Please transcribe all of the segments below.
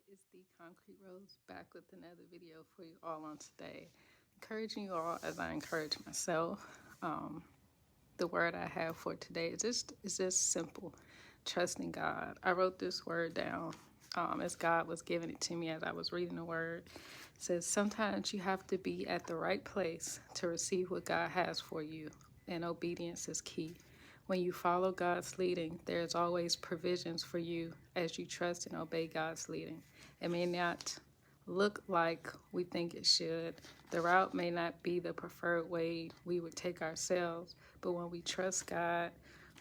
It's the Concrete Rose back with another video for you all on today. Encouraging you all as I encourage myself. The word I have for today is just simple. Trusting God. I wrote this word down as God was giving it to me as I was reading the word. It says sometimes you have to be at the right place to receive what God has for you, and obedience is key. When you follow God's leading, there's always provisions for you as you trust and obey God's leading. It may not look like we think it should. The route may not be the preferred way we would take ourselves, but when we trust God,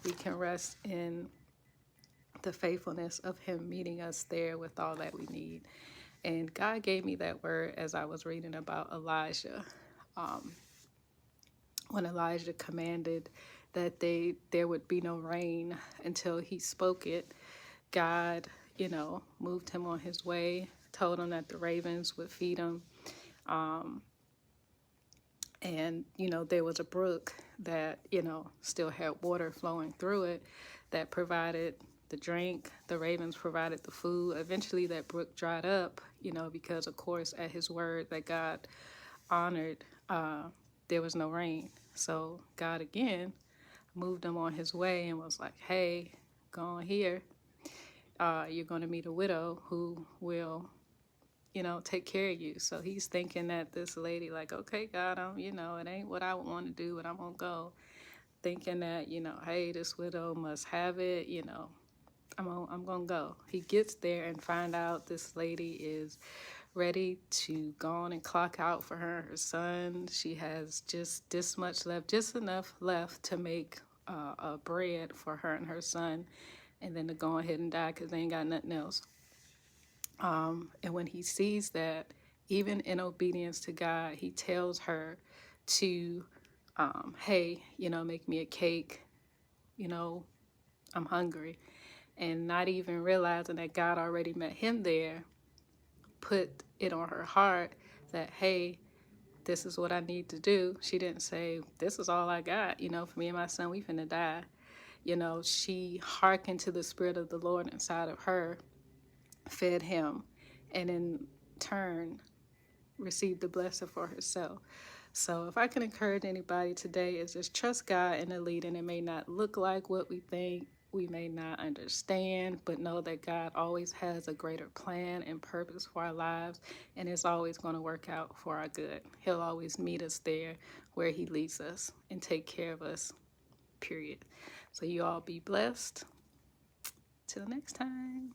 we can rest in the faithfulness of Him meeting us there with all that we need. And God gave me that word as I was reading about Elijah. When Elijah commanded that there would be no rain until he spoke it, God, moved him on his way, told him that the ravens would feed him. And, there was a brook that, still had water flowing through it that provided the drink. The ravens provided the food. Eventually that brook dried up, because of course at his word that God honored, there was no rain. So God again moved him on his way and was like, hey, go on here. You're going to meet a widow who will, take care of you. So he's thinking that this lady like, okay, God, it ain't what I want to do, but I'm going to go. Thinking that, hey, this widow must have it, I'm going to go. He gets there and find out this lady is ready to go on and clock out for her son. She has just this much left, just enough left to make a bread for her and her son, and then to go ahead and die because they ain't got nothing else. And when he sees that, even in obedience to God, he tells her to, hey, make me a cake, I'm hungry. And not even realizing that God already met him there, put it on her heart that, hey, this is what I need to do. She didn't say, this is all I got, for me and my son, we finna die. She hearkened to the Spirit of the Lord inside of her, fed him, and in turn received the blessing for herself. So if I can encourage anybody today, is just trust God in the leading. It may not look like what we think, we may not understand, but know that God always has a greater plan and purpose for our lives, and it's always going to work out for our good. He'll always meet us there where He leads us and take care of us, period. So you all be blessed. Till next time.